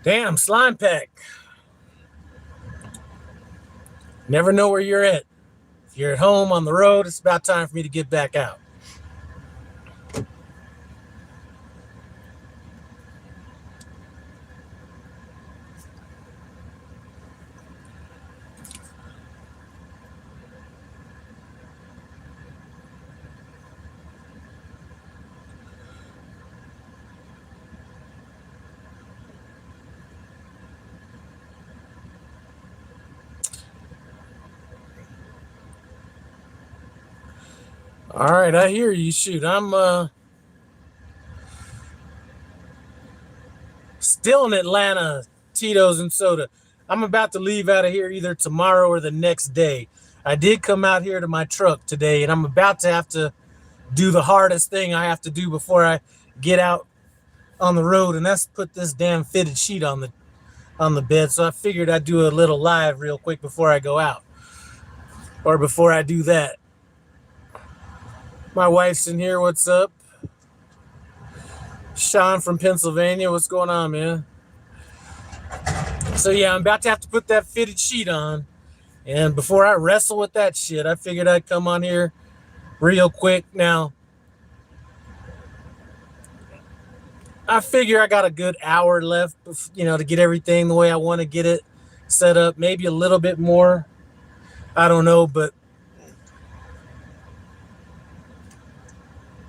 Damn, slime pack. Never know where you're at. If you're at home on the road, it's about time for me to get back out. All right, I hear you. Shoot, I'm still in Atlanta, Tito's and soda. I'm about to leave out of here either tomorrow or the next day. I did come out here to my truck today, and I'm about to have to do the hardest thing I have to do before I get out on the road, and that's put this damn fitted sheet on the bed. So I figured I'd do a little live real quick before I go out, or before I do that. My wife's in here. What's up? Sean from Pennsylvania. What's going on, man? So yeah, I'm about to have to put that fitted sheet on. And before I wrestle with that shit, I figured I'd come on here real quick. Now, I figure I got a good hour left, to get everything the way I want to get it set up. Maybe a little bit more. I don't know, but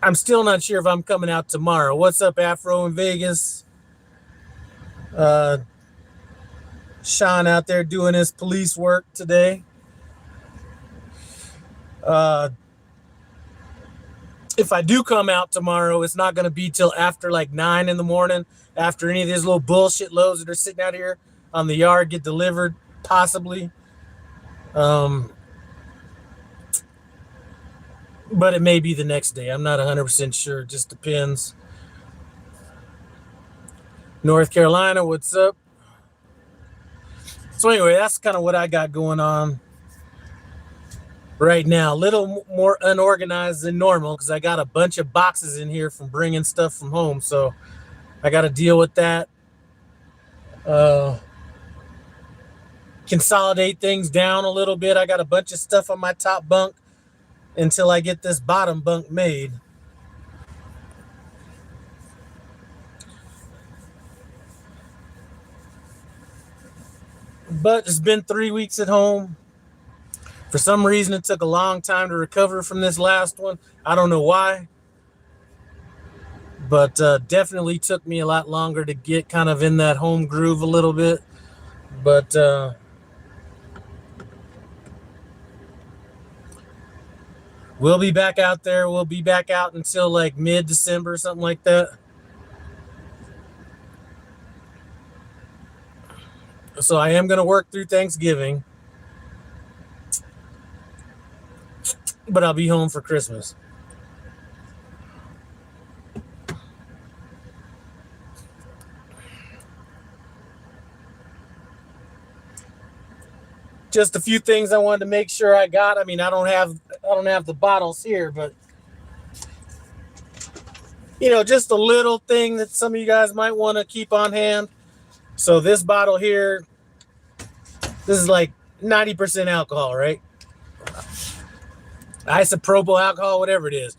I'm still not sure if I'm coming out tomorrow. What's up, Afro in Vegas? Sean out there doing his police work today. If I do come out tomorrow, it's not going to be till after like 9 in the morning, after any of these little bullshit loads that are sitting out here on the yard get delivered, possibly. But it may be the next day. I'm not 100% sure. It just depends. North Carolina, what's up? So anyway, that's kind of what I got going on right now. A little more unorganized than normal because I got a bunch of boxes in here from bringing stuff from home. So I got to deal with that. Consolidate things down a little bit. I got a bunch of stuff on my top bunk until I get this bottom bunk made. But it's been 3 weeks at home. For some reason, it took a long time to recover from this last one. I don't know why. But definitely took me a lot longer to get kind of in that home groove a little bit. But we'll be back out there. We'll be back out until like mid-December, something like that. So I am going to work through Thanksgiving. But I'll be home for Christmas. Just a few things I wanted to make sure I got. I mean, I don't have the bottles here, but just a little thing that some of you guys might want to keep on hand. So this bottle here, this is like 90% alcohol, right? Isopropyl alcohol, whatever it is.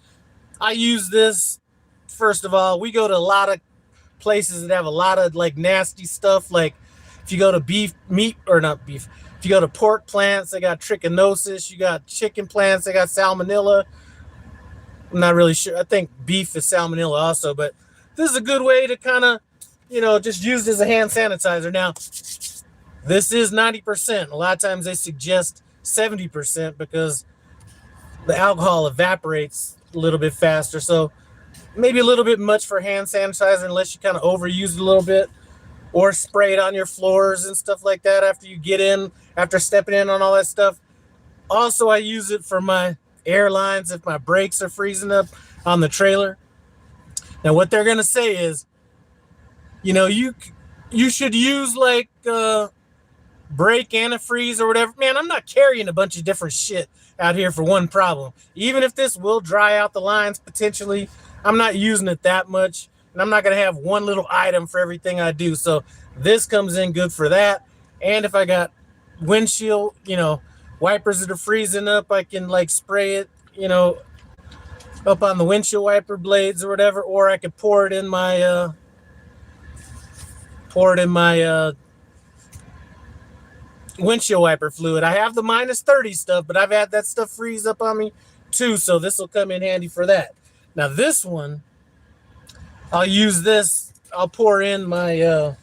I use this, first of all, we go to a lot of places that have a lot of like nasty stuff. Like if you go to if you go to pork plants, they got trichinosis. You got chicken plants, they got salmonella. I'm not really sure. I think beef is salmonella also, but this is a good way to kind of, just use it as a hand sanitizer. Now, this is 90%. A lot of times they suggest 70% because the alcohol evaporates a little bit faster. So maybe a little bit much for hand sanitizer unless you kind of overuse it a little bit, or spray it on your floors and stuff like that after stepping in on all that stuff. Also, I use it for my airlines if my brakes are freezing up on the trailer. Now, what they're going to say is, you should use like brake antifreeze or whatever. Man, I'm not carrying a bunch of different shit out here for one problem. Even if this will dry out the lines potentially, I'm not using it that much. and I'm not going to have one little item for everything I do. So this comes in good for that. And if I got windshield, wipers that are freezing up, I can like spray it, up on the windshield wiper blades or whatever, or I could pour it in my windshield wiper fluid. I have the -30 stuff, but I've had that stuff freeze up on me too, so this will come in handy for that. Now this one, I'll use this. I'll pour in my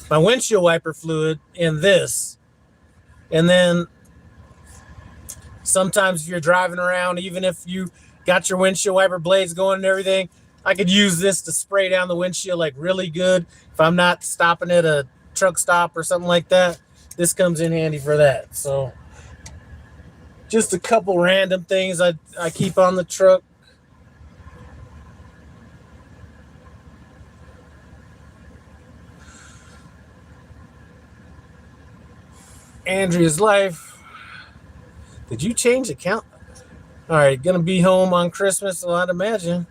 my windshield wiper fluid in this, and then sometimes if you're driving around, even if you got your windshield wiper blades going and everything, I could use this to spray down the windshield like really good. If I'm not stopping at a truck stop or something like that, this comes in handy for that. So just a couple random things I keep on the truck. Andrea's life. Did you change account? All right, gonna be home on Christmas, so I'd imagine.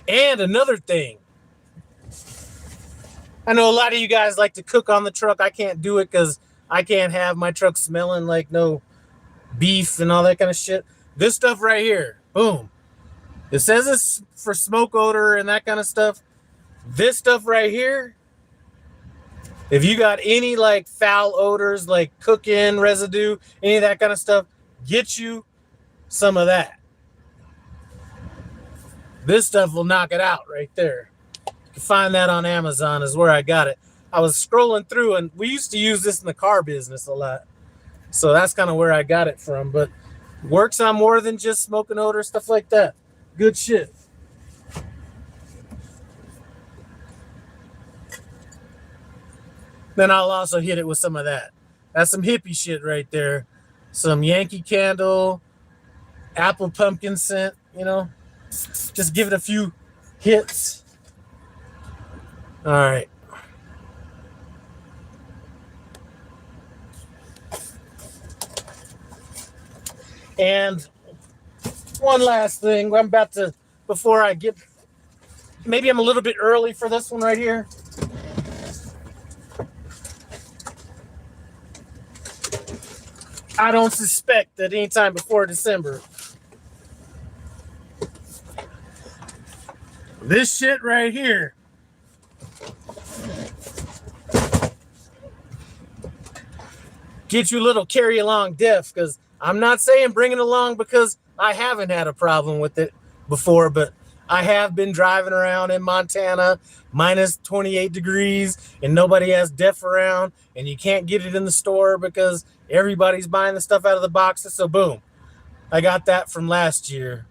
And another thing, I know a lot of you guys like to cook on the truck. I can't do it because I can't have my truck smelling like no beef and all that kind of shit. This stuff right here, boom. It says it's for smoke odor and that kind of stuff. This stuff right here, if you got any like foul odors, like cooking residue, any of that kind of stuff, get you some of that. This stuff will knock it out right there. You can find that on Amazon is where I got it. I was scrolling through, and we used to use this in the car business a lot. So that's kind of where I got it from. But works on more than just smoke and odor, stuff like that. Good shit. Then I'll also hit it with some of that. That's some hippie shit right there. Some Yankee Candle, apple pumpkin scent, Just give it a few hits. All right. And one last thing. I'm about to, before I get, maybe I'm a little bit early for this one right here. I don't suspect that anytime before December, this shit right here get you a little carry along diff, because I'm not saying bring it along because I haven't had a problem with it before, but I have been driving around in Montana -28 degrees and nobody has diff around, and you can't get it in the store because everybody's buying the stuff out of the boxes. So boom, I got that from last year.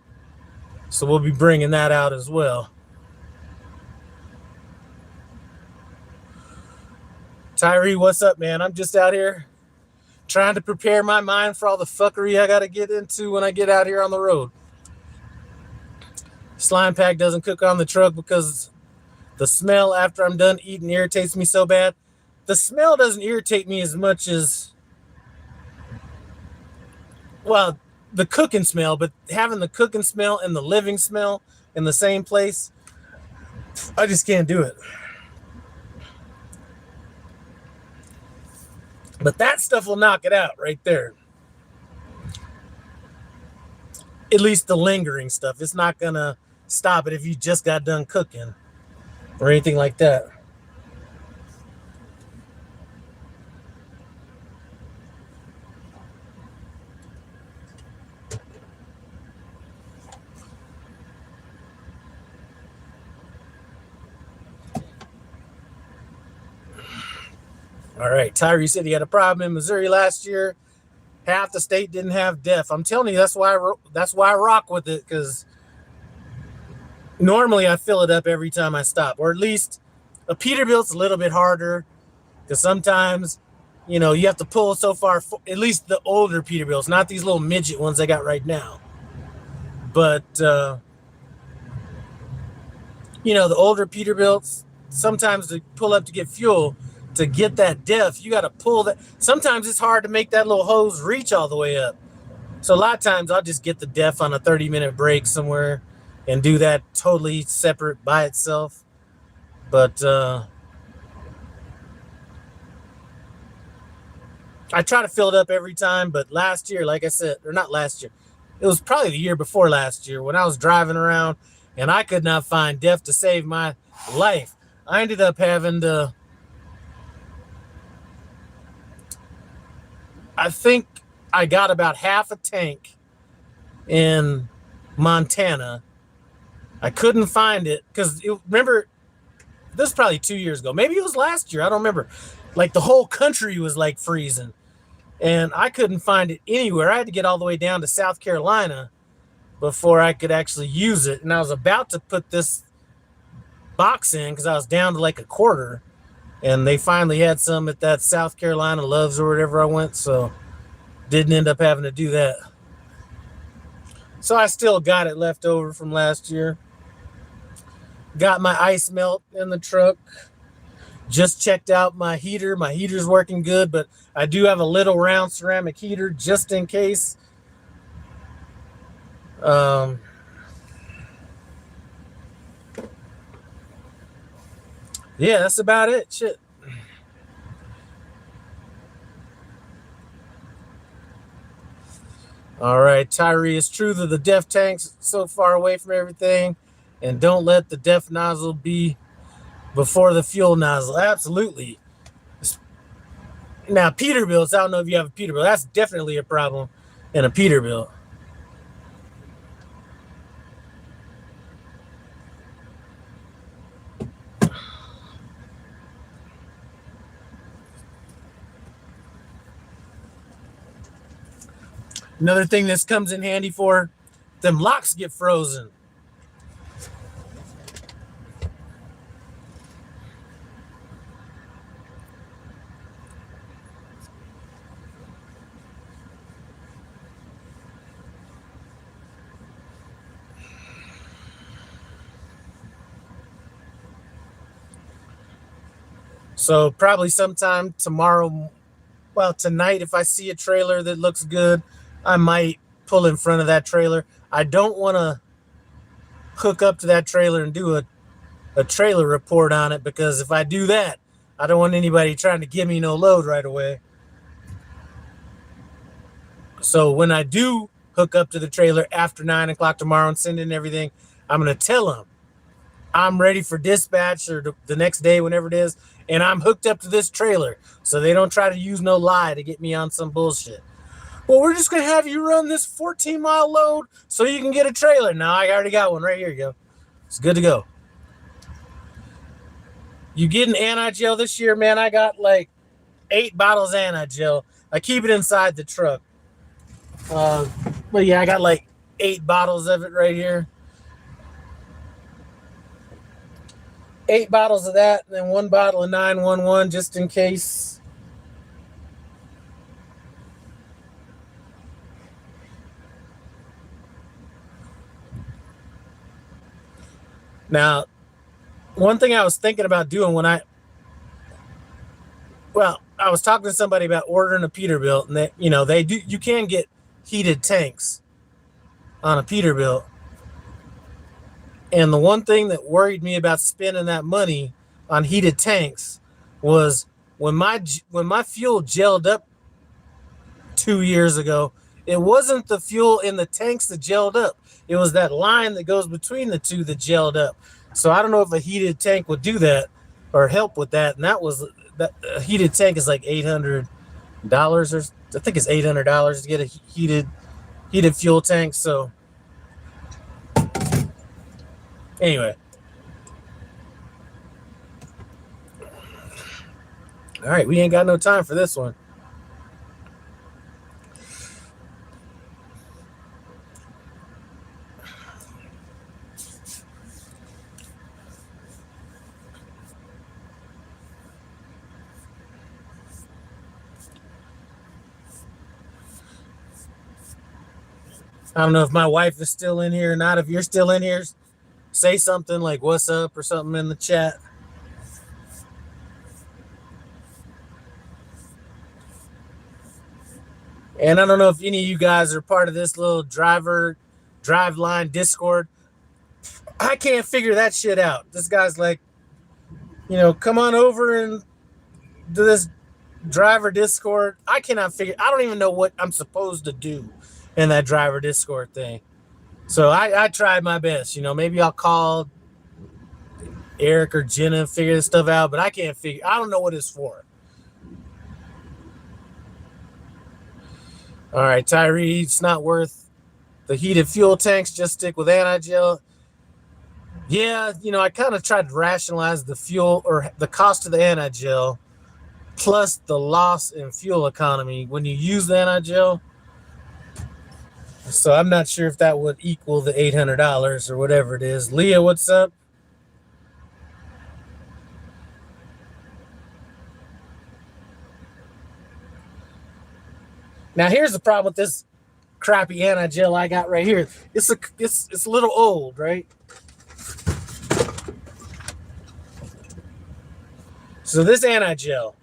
So we'll be bringing that out as well. Tyree, what's up, man? I'm just out here trying to prepare my mind for all the fuckery I got to get into when I get out here on the road. Slime Pack doesn't cook on the truck because the smell after I'm done eating irritates me so bad. The smell doesn't irritate me as much as, well, the cooking smell, but having the cooking smell and the living smell in the same place, I just can't do it. But that stuff will knock it out right there. At least the lingering stuff. It's not going to stop it if you just got done cooking or anything like that. All right, Tyree said he had a problem in Missouri last year. Half the state didn't have DEF. I'm telling you, that's why I rock with it, because normally I fill it up every time I stop, or at least a Peterbilt's a little bit harder because sometimes, you have to pull so far. At least the older Peterbilts, not these little midget ones I got right now. But the older Peterbilts, sometimes to pull up to get fuel, to get that depth, you got to pull that. Sometimes it's hard to make that little hose reach all the way up. So a lot of times I'll just get the depth on a 30-minute break somewhere and do that totally separate by itself. But I try to fill it up every time. But last year, like I said, or not last year, it was probably the year before last year when I was driving around and I could not find depth to save my life. I ended up having to, I think I got about half a tank in Montana. I couldn't find it because remember, this was probably 2 years ago. Maybe it was last year. I don't remember. Like the whole country was like freezing and I couldn't find it anywhere. I had to get all the way down to South Carolina before I could actually use it. And I was about to put this box in because I was down to like a quarter. And they finally had some at that South Carolina Loves or whatever I went. So didn't end up having to do that. So I still got it left over from last year. Got my ice melt in the truck. Just checked out my heater. My heater's working good, but I do have a little round ceramic heater just in case. Yeah, that's about it. Shit. All right, Tyree, it's true that the def tank's so far away from everything, and don't let the def nozzle be before the fuel nozzle. Absolutely. Now, Peterbilts, I don't know if you have a Peterbilt. That's definitely a problem in a Peterbilt. Another thing this comes in handy for, them locks get frozen. So probably sometime tomorrow, well, tonight, if I see a trailer that looks good, I might pull in front of that trailer. I don't want to hook up to that trailer and do a trailer report on it because if I do that, I don't want anybody trying to give me no load right away. So when I do hook up to the trailer after 9 o'clock tomorrow and send in everything, I'm going to tell them I'm ready for dispatch or the next day, whenever it is, and I'm hooked up to this trailer. So they don't try to use no lie to get me on some bullshit. Well, we're just going to have you run this 14-mile load so you can get a trailer. No, I already got one right here. You go. It's good to go. You getting anti-gel this year, man? I got like 8 bottles of anti-gel. I keep it inside the truck. But yeah, I got like 8 bottles of it right here. 8 bottles of that, and then 1 bottle of 911 just in case. Now, one thing I was thinking about doing when I was talking to somebody about ordering a Peterbilt, and you can get heated tanks on a Peterbilt. And the one thing that worried me about spending that money on heated tanks was when my fuel gelled up 2 years ago, it wasn't the fuel in the tanks that gelled up. It was that line that goes between the two that gelled up. So I don't know if a heated tank would do that or help with that. And that a heated tank is like $800, or I think it's $800 to get a heated fuel tank. So anyway. All right, we ain't got no time for this one. I don't know if my wife is still in here or not. If you're still in here, say something like "what's up" or something in the chat. And I don't know if any of you guys are part of this little drive line Discord. I can't figure that shit out. This guy's like, come on over and do this driver Discord. I cannot figure. I don't even know what I'm supposed to do in that driver Discord thing. So I tried my best. Maybe I'll call Eric or Jenna and figure this stuff out, but I can't figure. I don't know what it's for. All right, Tyree, it's not worth the heated fuel tanks. Just stick with anti-gel. Yeah, I kind of tried to rationalize the fuel or the cost of the anti-gel plus the loss in fuel economy when you use the anti-gel. So I'm not sure if that would equal the $800 or whatever it is. Leah, what's up? Now here's the problem with this crappy anti-gel I got right here. It's a little old, right? So this anti-gel,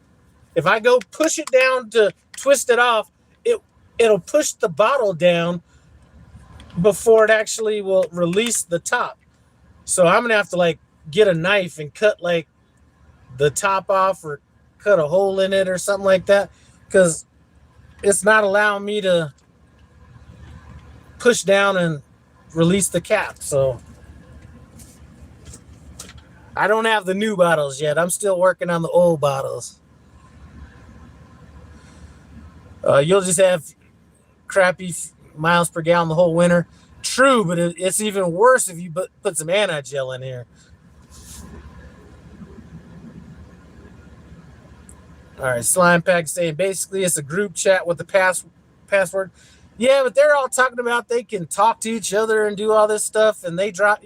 if I go push it down to twist it off, it'll push the bottle down before it actually will release the top. So I'm gonna have to get a knife and cut the top off or cut a hole in it or something like that, because it's not allowing me to push down and release the cap. So I don't have the new bottles yet. I'm still working on the old bottles. You'll just have crappy miles per gallon the whole winter. True, but it's even worse if you put some anti-gel in here. All right, Slime Pack saying basically it's a group chat with the password. Yeah, but they're all talking about they can talk to each other and do all this stuff, and they drop.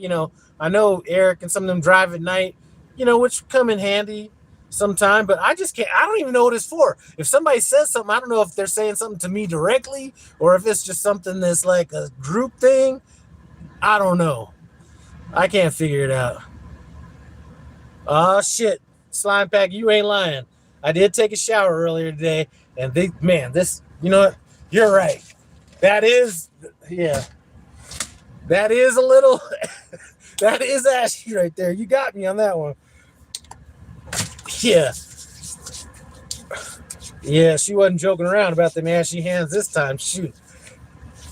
I know Eric and some of them drive at night, which come in handy sometime. But I just can't. I don't even know what it's for. If somebody says something, I don't know if they're saying something to me directly or if it's just something that's like a group thing. I don't know. I can't figure it out. Oh shit, Slime Pack, you ain't lying. I did take a shower earlier today, and this, what? You're right. That is, yeah. That is a little, that is ashy right there. You got me on that one. Yeah. Yeah, she wasn't joking around about them ashy hands this time. Shoot.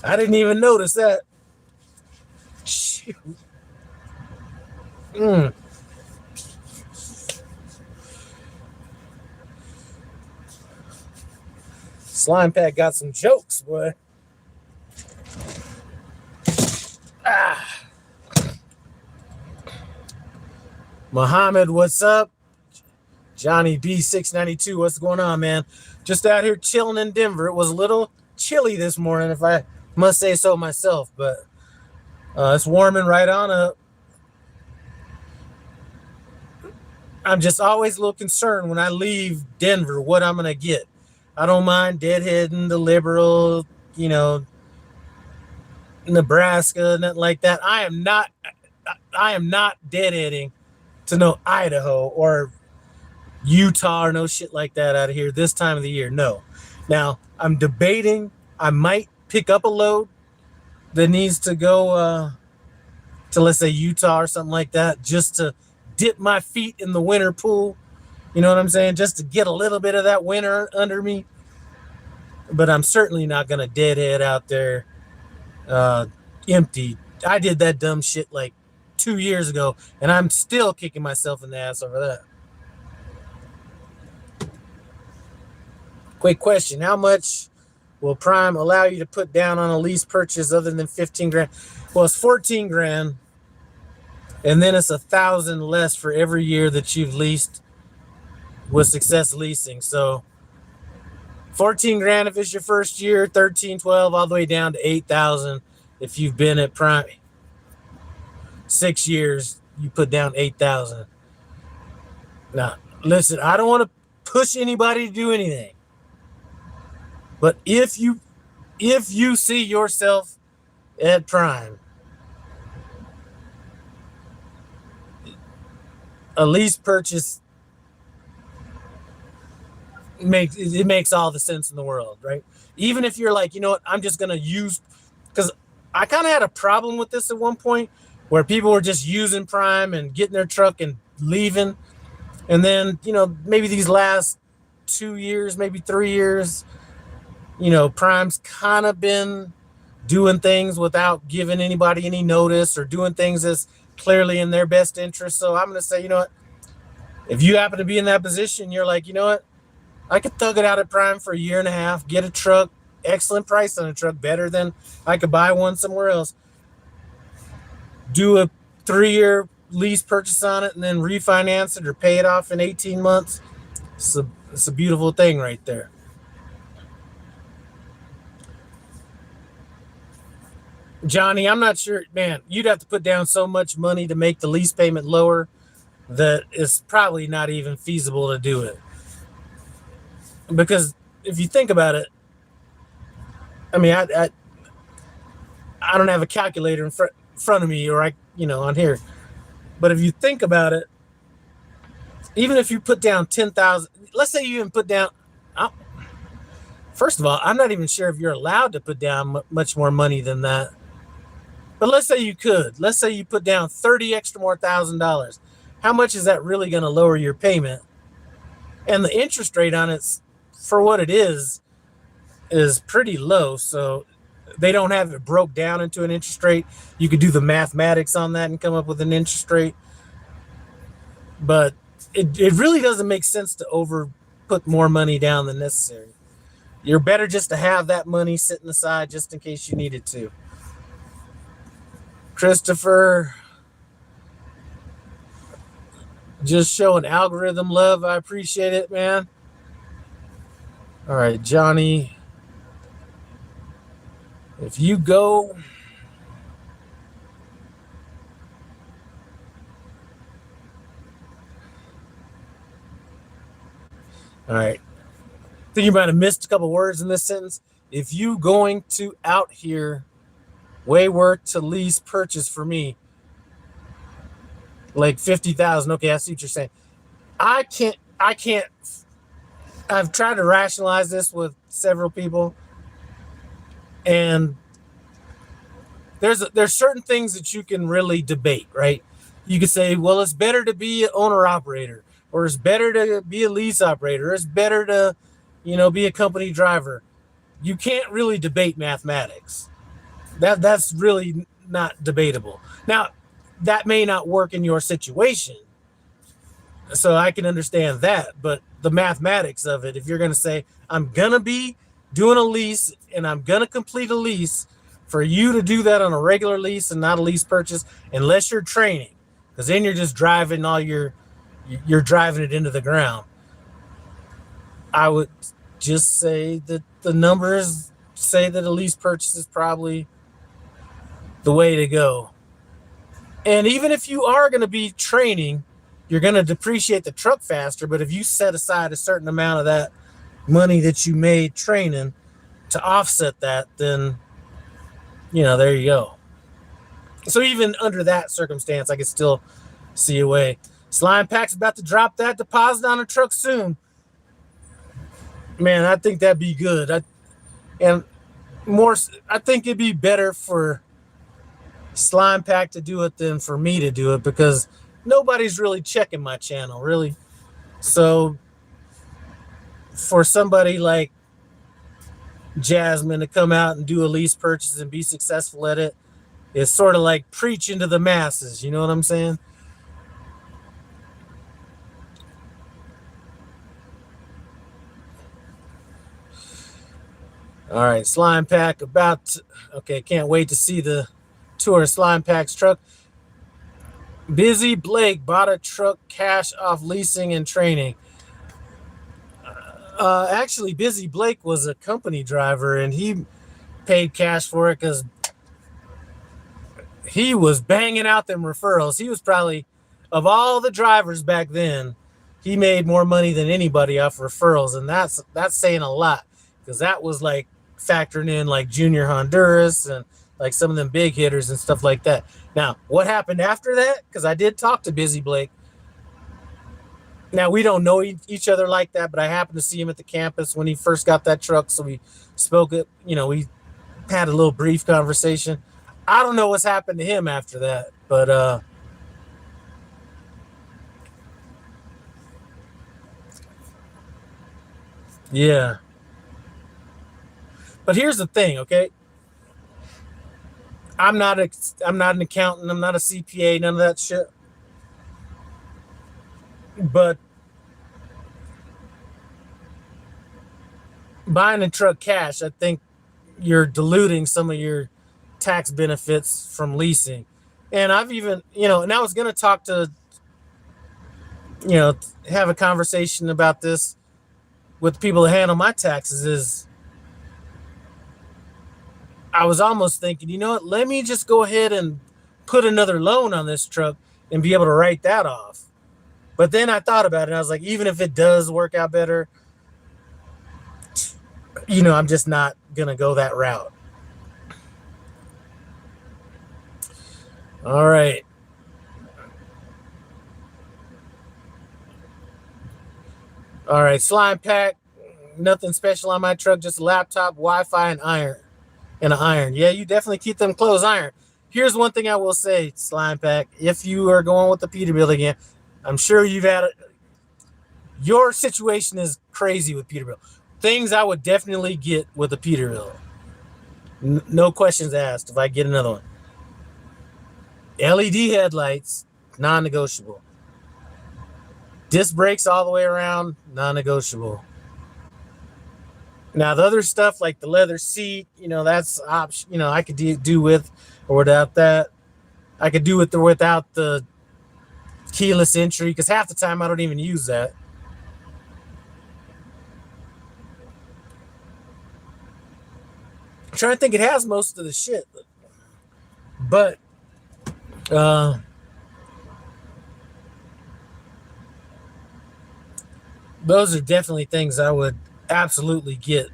I didn't even notice that. Shoot. Slime Pack got some jokes, boy. Muhammad, what's up? Johnny B692, what's going on, man? Just out here chilling in Denver. It was a little chilly this morning, if I must say so myself, but it's warming right on up. I'm just always a little concerned when I leave Denver what I'm going to get. I don't mind deadheading the liberal, Nebraska, nothing like that. I am not deadheading to no Idaho or Utah or no shit like that out of here this time of the year. No. Now, I'm debating. I might pick up a load that needs to go to, let's say, Utah or something like that, just to dip my feet in the winter pool. You know what I'm saying? Just to get a little bit of that winter under me. But I'm certainly not going to deadhead out there empty. I did that dumb shit 2 years ago, and I'm still kicking myself in the ass over that. Quick question. How much will Prime allow you to put down on a lease purchase other than 15 grand? Well, it's 14 grand. And then it's 1,000 less for every year that you've leased with Success Leasing. So 14 grand if it's your first year, 13, 12, all the way down to 8,000 if you've been at Prime 6 years, you put down 8,000. Now, listen, I don't want to push anybody to do anything. But if you see yourself at Prime, a lease purchase it makes all the sense in the world, right? Even if you're like, you know what, I'm just gonna use, because I kind of had a problem with this at one point where people were just using Prime and getting their truck and leaving. And then, maybe these last 2 years, maybe 3 years, Prime's kind of been doing things without giving anybody any notice or doing things that's clearly in their best interest. So I'm going to say, you know what, if you happen to be in that position, you're like, you know what, I could thug it out at Prime for a year and a half, get a truck, excellent price on a truck, better than I could buy one somewhere else. Do a 3-year lease purchase on it and then refinance it or pay it off in 18 months. It's a beautiful thing right there. Johnny, I'm not sure, man, you'd have to put down so much money to make the lease payment lower that it's probably not even feasible to do it. Because if you think about it, I mean, I don't have a calculator in front of me or on here. But if you think about it, even if you put down 10,000, let's say you even put down, first of all, I'm not even sure if you're allowed to put down much more money than that. But let's say you could. Let's say you put down $30,000. How much is that really going to lower your payment? And the interest rate on it, for what it is pretty low. So they don't have it broke down into an interest rate. You could do the mathematics on that and come up with an interest rate. But it really doesn't make sense to put more money down than necessary. You're better just to have that money sitting aside just in case you needed to. Christopher, just showing algorithm love. I appreciate it, man. All right, Johnny. If you go, all right. I think you might have missed a couple words in this sentence. If you going to out here, Wayward to lease purchase for me, like 50,000. Okay, I see what you're saying. I can't. I've tried to rationalize this with several people, and there's certain things that you can really debate, right? You could say, well, it's better to be an owner operator, or it's better to be a lease operator, or it's better to, be a company driver. You can't really debate mathematics. That's really not debatable. Now, that may not work in your situation, so I can understand that. But the mathematics of it, if you're going to say, I'm going to be doing a lease and I'm going to complete a lease, for you to do that on a regular lease and not a lease purchase, unless you're training, because then you're just driving you're driving it into the ground. I would just say that the numbers say that a lease purchase is probably the way to go. And even if you are going to be training, you're going to depreciate the truck faster. But if you set aside a certain amount of that money that you made training to offset that, then, there you go. So even under that circumstance, I could still see a way. Slime Pack's about to drop that deposit on a truck soon. Man, I think that'd be good. I think it'd be better for Slime Pack to do it than for me to do it, because nobody's really checking my channel, really. So for somebody like Jasmine to come out and do a lease purchase and be successful at it, it's sort of like preaching to the masses. You know what I'm saying? All right, Slime Pack okay, can't wait to see the tour of Slime Pack's truck. Busy Blake bought a truck cash off leasing and training. Actually, Busy Blake was a company driver, and he paid cash for it because he was banging out them referrals. He was probably, of all the drivers back then, he made more money than anybody off referrals, and that's saying a lot, because that was like factoring in like Junior Honduras and like some of them big hitters and stuff like that. Now, what happened after that? Because I did talk to Busy Blake. Now we don't know each other like that, but I happened to see him at the campus when he first got that truck, so we spoke it. We had a little brief conversation. I don't know what's happened to him after that, but yeah. But here's the thing, okay? I'm not an accountant. I'm not a CPA. None of that shit. But buying a truck cash, I think you're diluting some of your tax benefits from leasing. And I've even, and I was gonna talk to, you know, have a conversation about this with people that handle my taxes. Is I was almost thinking, you know what? Let me just go ahead and put another loan on this truck and be able to write that off. But then I thought about it. And I was like, even if it does work out better, I'm just not gonna go that route. All right. All right. Slime pack. Nothing special on my truck. Just a laptop, Wi-Fi, and iron. And an iron. Yeah, you definitely keep them clothes iron. Here's one thing I will say, Slime pack. If you are going with the Peterbilt again, I'm sure you've had it. Your situation is crazy with Peterbilt. Things I would definitely get with a Peterbilt. No questions asked if I get another one. LED headlights, non-negotiable. Disc brakes all the way around, non-negotiable. Now the other stuff like the leather seat, that's option. I could do with or without that. I could do with or without the keyless entry because half the time I don't even use that. I'm trying to think, it has most of the shit, but those are definitely things I would absolutely get.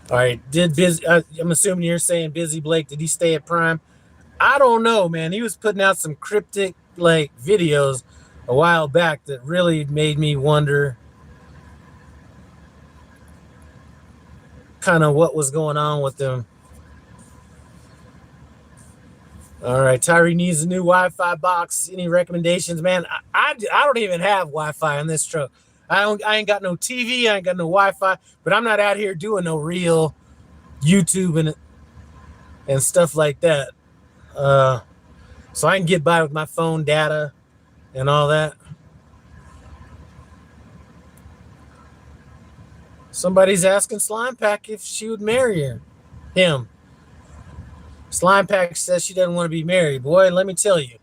All right, I'm assuming you're saying Busy Blake. Did he stay at Prime? I don't know, man. He was putting out some cryptic like videos a while back that really made me wonder kind of what was going on with them. All right, Tyree needs a new Wi-Fi box. Any recommendations, man? I don't even have Wi-Fi on this truck. I ain't got no TV. I ain't got no Wi-Fi. But I'm not out here doing no real YouTube and stuff like that. So I can get by with my phone data and all that. Somebody's asking Slime Pack if she would marry him. Slime Pack says she doesn't want to be married. Boy, let me tell you,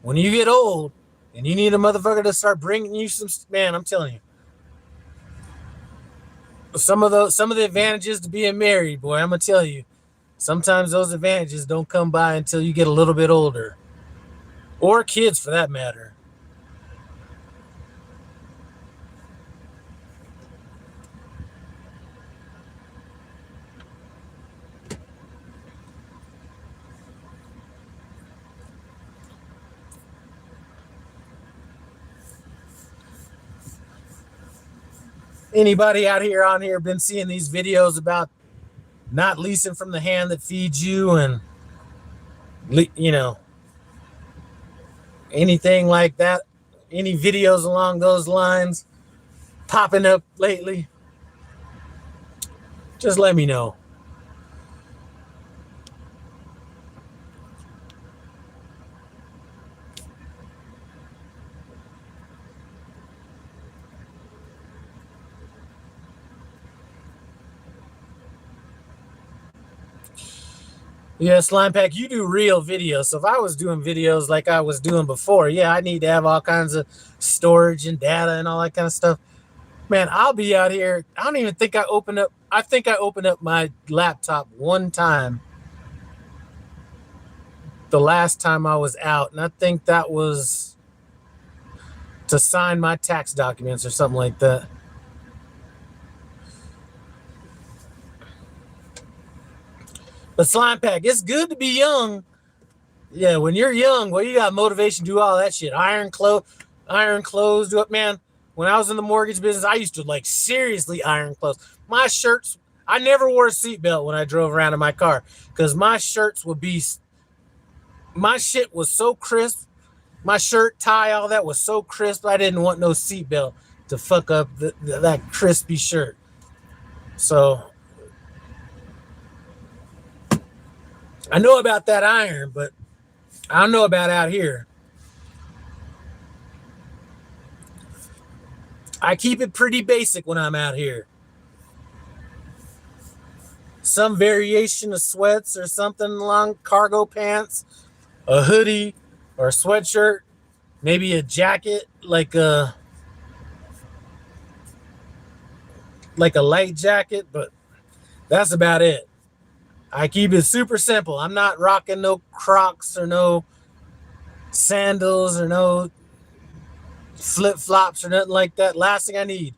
when you get old and you need a motherfucker to start bringing you some, man, I'm telling you, some of the advantages to being married, boy, I'm gonna tell you, sometimes those advantages don't come by until you get a little bit older, or kids for that matter. Anybody out here on here been seeing these videos about not leasing from the hand that feeds you and anything like that? Any videos along those lines popping up lately? Just let me know. Yeah, Slime Pack, you do real videos. So if I was doing videos like I was doing before, yeah, I need to have all kinds of storage and data and all that kind of stuff. Man, I'll be out here. I don't even think I think I opened up my laptop one time the last time I was out. And I think that was to sign my tax documents or something like that. But slime pack, it's good to be young. Yeah, when you're young, well, you got motivation to do all that shit. Iron clothes, do it, man. When I was in the mortgage business, I used to like seriously iron clothes. My shirts, I never wore a seatbelt when I drove around in my car because my shirts would be, my shit was so crisp. My shirt, tie, all that was so crisp. I didn't want no seatbelt to fuck up that crispy shirt. So I know about that iron, but I don't know about out here. I keep it pretty basic when I'm out here. Some variation of sweats or something along cargo pants, a hoodie or a sweatshirt, maybe a jacket like a light jacket, but that's about it. I keep it super simple. I'm not rocking no Crocs or no sandals or no flip-flops or nothing like that. Last thing I need.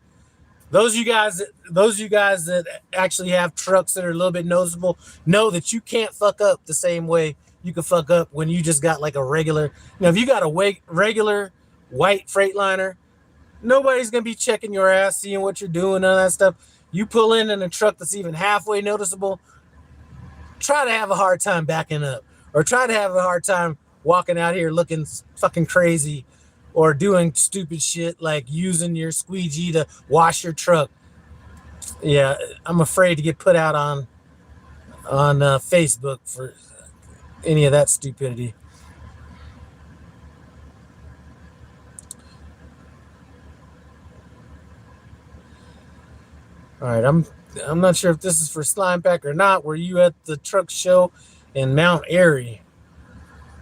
Those you guys that actually have trucks that are a little bit noticeable know that you can't fuck up the same way you can fuck up when you just got like a regular. If you got a regular white Freightliner, nobody's gonna be checking your ass, seeing what you're doing, all that stuff. You pull in a truck that's even halfway noticeable, try to have a hard time backing up, or try to have a hard time walking out here looking fucking crazy, or doing stupid shit like using your squeegee to wash your truck. Yeah, I'm afraid to get put out on Facebook for any of that stupidity. All right, I'm not sure if this is for Slime Pack or not. Were you at the truck show in Mount Airy?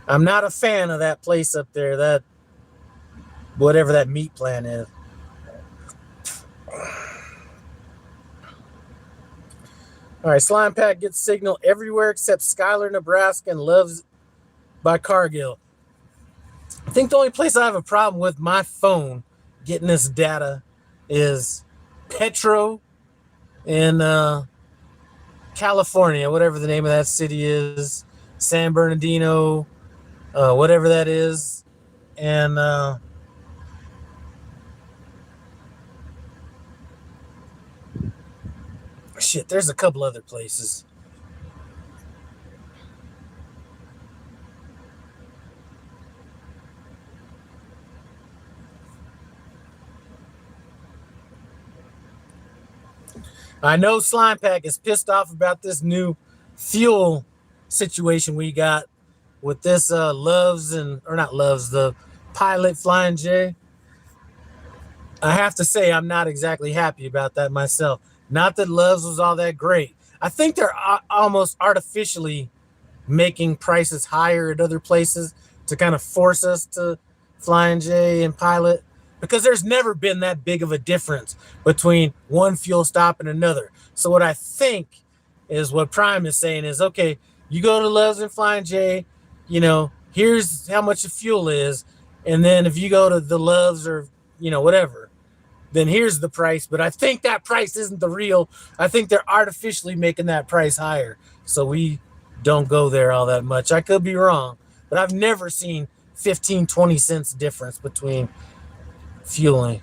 I'm not a fan of that place up there. That whatever that meat plant is. All right, Slime Pack gets signal everywhere except Schuyler, Nebraska, and loves by Cargill. I think the only place I have a problem with my phone getting this data is Petro in California, whatever the name of that city is, San Bernardino, whatever that is, and shit, there's a couple other places. I know Slime Pack is pissed off about this new fuel situation we got with this the Pilot Flying J. I have to say I'm not exactly happy about that myself. Not that Love's was all that great. I think they're almost artificially making prices higher at other places to kind of force us to Flying J and Pilot, because there's never been that big of a difference between one fuel stop and another. So what I think is what Prime is saying is, okay, you go to Love's and Flying J, here's how much the fuel is. And then if you go to the Love's or, whatever, then here's the price. But I think that price isn't the real. I think they're artificially making that price higher. So we don't go there all that much. I could be wrong, but I've never seen 15, 20 cents difference between fueling.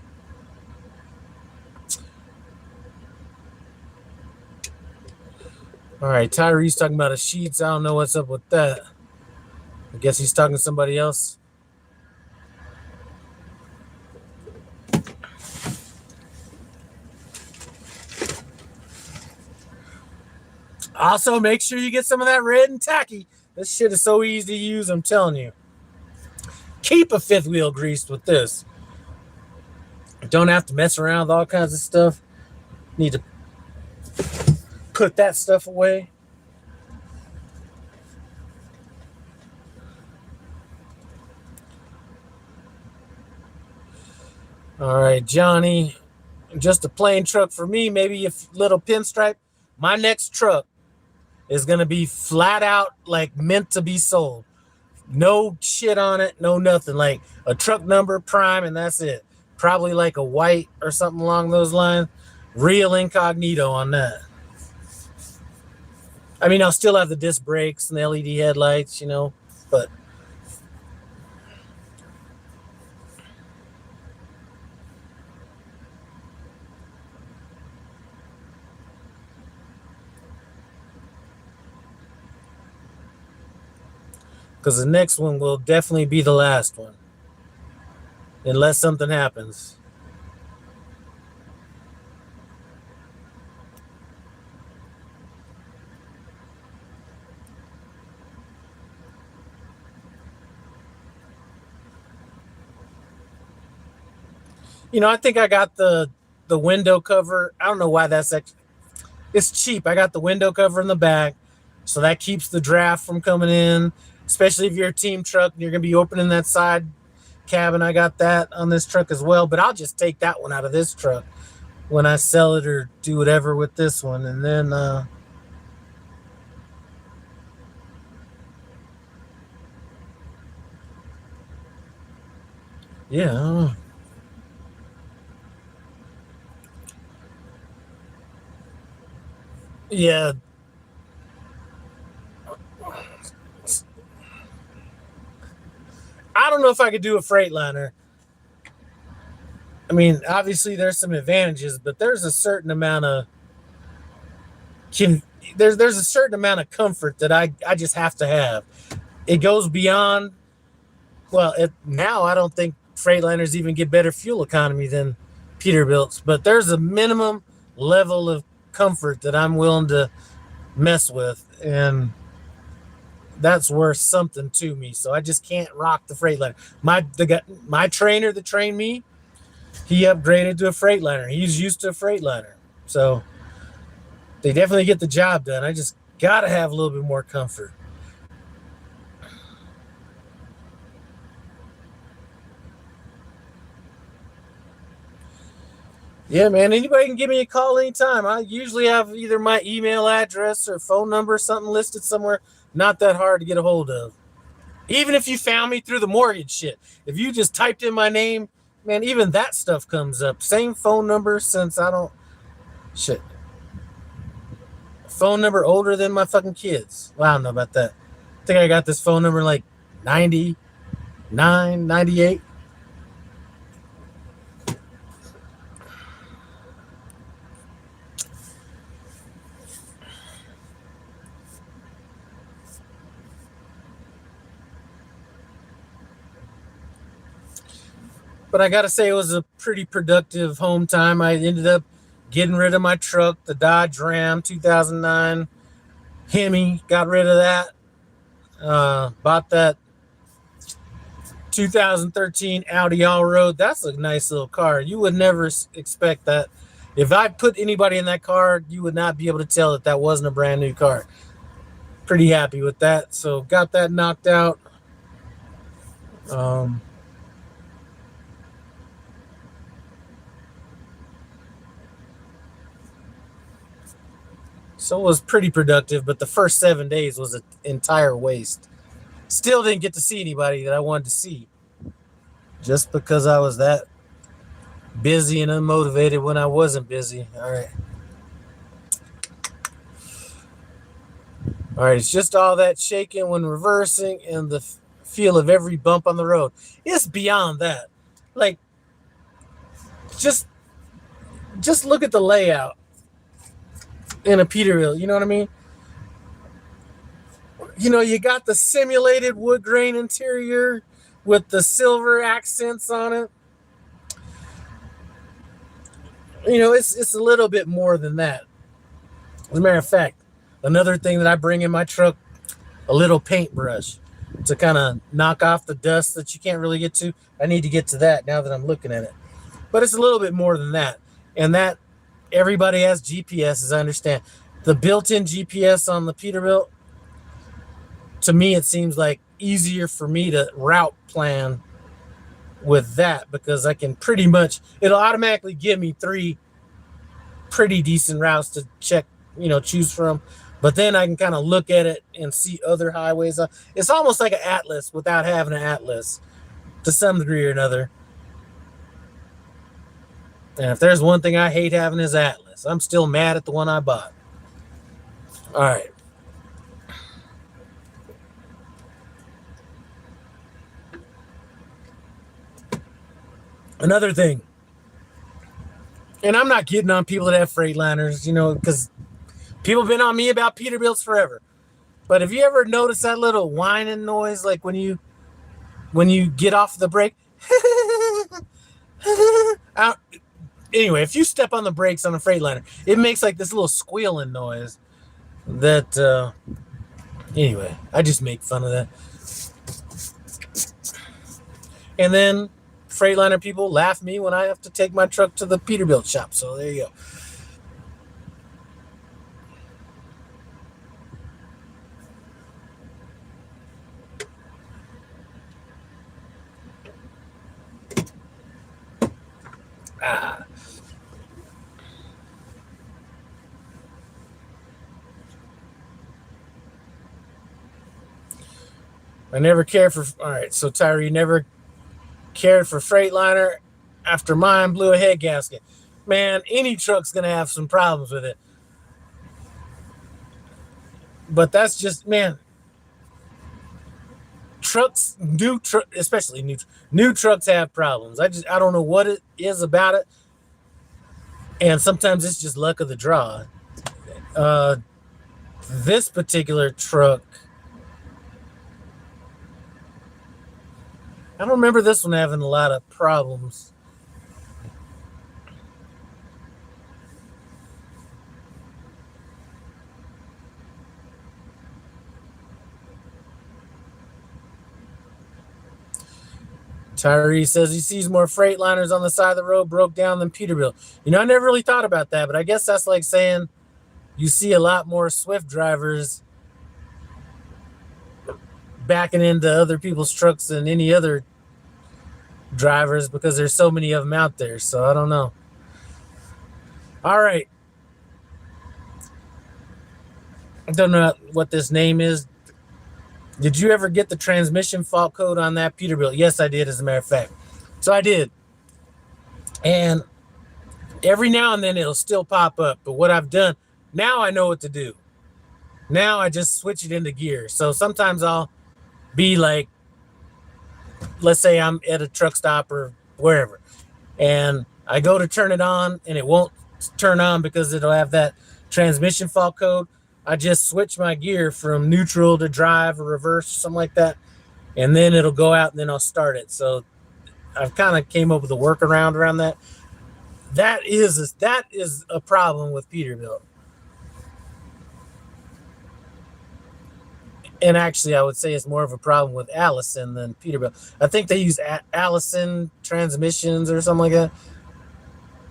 All right, Tyree's talking about a Sheets. I don't know what's up with that. I guess he's talking to somebody else. Also, make sure you get some of that red and tacky. This shit is so easy to use, I'm telling you. Keep a fifth wheel greased with this. Don't have to mess around with all kinds of stuff. Need to put that stuff away. All right, Johnny. Just a plain truck for me, maybe a little pinstripe. My next truck is going to be flat out like meant to be sold. No shit on it, no nothing. Like a truck number, Prime, and that's it. Probably like a white or something along those lines. Real incognito on that. I mean, I'll still have the disc brakes and the LED headlights, you know, but because the next one will definitely be the last one, unless something happens. You know, I think I got the window cover. I don't know why that's actually, it's cheap. I got the window cover in the back, so that keeps the draft from coming in, especially if you're a team truck and you're gonna be opening that side cabin. I got that on this truck as well, but I'll just take that one out of this truck when I sell it or do whatever with this one, and then yeah, yeah. I don't know if I could do a Freightliner. I mean, obviously there's some advantages, but there's a certain amount of can there's a certain amount of comfort that I just have to have. It goes beyond. Well, now I don't think Freightliners even get better fuel economy than Peterbilts, but there's a minimum level of comfort that I'm willing to mess with, and that's worth something to me. So I just can't rock the Freightliner. My trainer that trained me, he upgraded to a Freightliner. He's used to a Freightliner, so they definitely get the job done. I just gotta have a little bit more comfort. Yeah, man. Anybody can give me a call anytime. I usually have either my email address or phone number, something listed somewhere. Not that hard to get a hold of. Even if you found me through the mortgage shit, if you just typed in my name, man, even that stuff comes up. Same phone number since I don't shit. Phone number older than my fucking kids. Well, I don't know about that. I think I got this phone number like 99, 98. But I gotta say, it was a pretty productive home time. I ended up getting rid of my truck, the Dodge Ram 2009 Hemi. Got rid of that. Bought that 2013 Audi Allroad. That's a nice little car. You would never expect that. If I put anybody in that car, you would not be able to tell that that wasn't a brand new car. Pretty happy with that. So got that knocked out. Um, so it was pretty productive, but the first 7 days was an entire waste. Still didn't get to see anybody that I wanted to see, just because I was that busy and unmotivated when I wasn't busy. All right. It's just all that shaking when reversing and the feel of every bump on the road. It's beyond that. Like, just just look at the layout in a Peterbilt. You know what I mean? You know, you got the simulated wood grain interior with the silver accents on it. You know, it's a little bit more than that. As a matter of fact, another thing that I bring in my truck, a little paintbrush to kind of knock off the dust that you can't really get to. I need to get to that now that I'm looking at it. But it's a little bit more than that. And that everybody has GPS, as I understand. The built-in GPS on the Peterbilt, to me, it seems like easier for me to route plan with that, because I can pretty much, it'll automatically give me three pretty decent routes to check, choose from. But then I can kind of look at it and see other highways. It's almost like an atlas without having an atlas to some degree or another. And if there's one thing I hate having is atlas. I'm still mad at the one I bought. All right. Another thing, and I'm not getting on people that have Freightliners, you know, because people have been on me about Peterbilts forever. But have you ever noticed that little whining noise, like when you get off the brake? Anyway, if you step on the brakes on a Freightliner, it makes like this little squealing noise. That anyway, I just make fun of that. And then Freightliner people laugh at me when I have to take my truck to the Peterbilt shop. So there you go. I never cared for. All right, so Tyree never cared for Freightliner after mine blew a head gasket. Man, any truck's gonna have some problems with it. But that's just, man. Trucks, especially new trucks have problems. I don't know what it is about it, and sometimes it's just luck of the draw. This particular truck, I don't remember this one having a lot of problems. Tyree says he sees more Freightliners on the side of the road broke down than Peterbilt. You know, I never really thought about that, but I guess that's like saying you see a lot more Swift drivers backing into other people's trucks than any other drivers because there's so many of them out there. So I don't know. All right. I don't know what this name is. Did you ever get the transmission fault code on that Peterbilt? Yes, I did, as a matter of fact. So I did. And every now and then it'll still pop up. But what I've done, now I know what to do. Now I just switch it into gear. So sometimes I'll be like, let's say I'm at a truck stop or wherever, and I go to turn it on and it won't turn on because it'll have that transmission fault code. I just switch my gear from neutral to drive or reverse, something like that, and then it'll go out and then I'll start it. So I've kind of came up with a workaround around that. That is a problem with Peterbilt. And actually, I would say it's more of a problem with Allison than Peterbilt. I think they use Allison transmissions or something like that.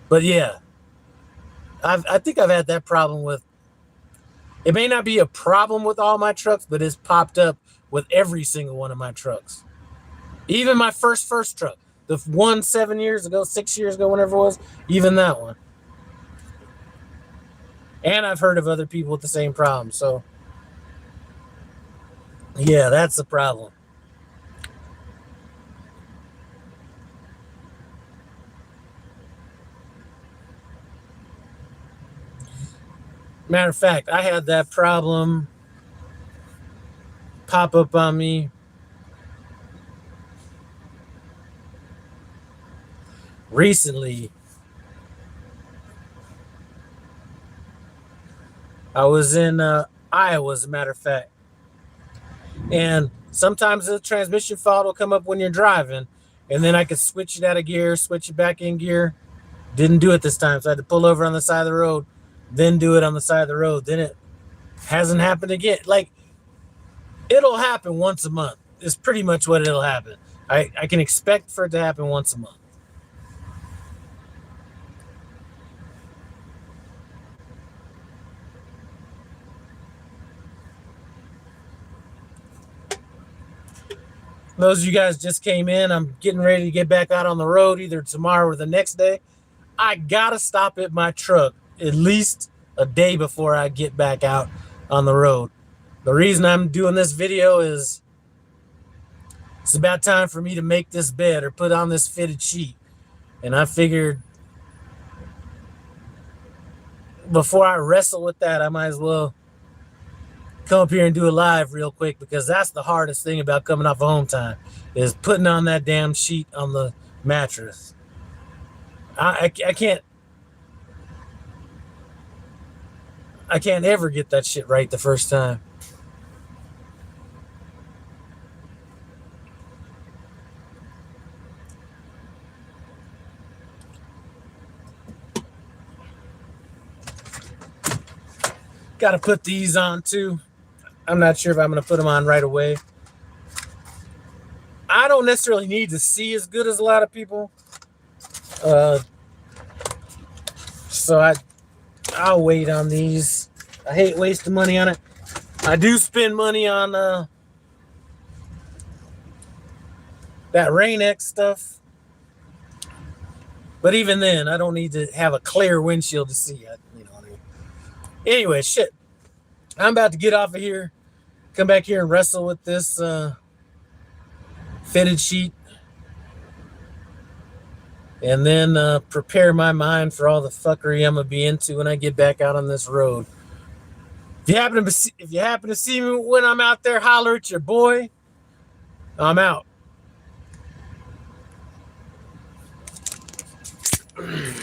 But yeah, I think I've had that problem with. It may not be a problem with all my trucks, but it's popped up with every single one of my trucks. Even my first truck, the one 7 years ago, 6 years ago, whenever it was, even that one. And I've heard of other people with the same problem. So yeah, that's the problem. Matter of fact, I had that problem pop up on me recently. I was in Iowa, as a matter of fact. And sometimes the transmission fault will come up when you're driving, and then I could switch it out of gear, switch it back in gear. Didn't do it this time, so I had to pull over on the side of the road, then do it on the side of the road. Then it hasn't happened again. Like, it'll happen once a month. It's pretty much what it'll happen. I can expect for it to happen once a month. Those of you guys just came in, I'm getting ready to get back out on the road either tomorrow or the next day. I gotta stop at my truck at least a day before I get back out on the road. The reason I'm doing this video is it's about time for me to make this bed or put on this fitted sheet. And I figured before I wrestle with that, I might as well come up here and do a live real quick, because that's the hardest thing about coming off of home time, is putting on that damn sheet on the mattress. I can't ever get that shit right the first time. Got to put these on too. I'm not sure if I'm going to put them on right away. I don't necessarily need to see as good as a lot of people. So I'll wait on these. I hate wasting money on it. I do spend money on that Rain-X stuff. But even then, I don't need to have a clear windshield to see it. You know what I mean? Anyway, shit. I'm about to get off of here. Come back here and wrestle with this fitted sheet. And then prepare my mind for all the fuckery I'm going to be into when I get back out on this road. If you happen to see me when I'm out there, holler at your boy. I'm out.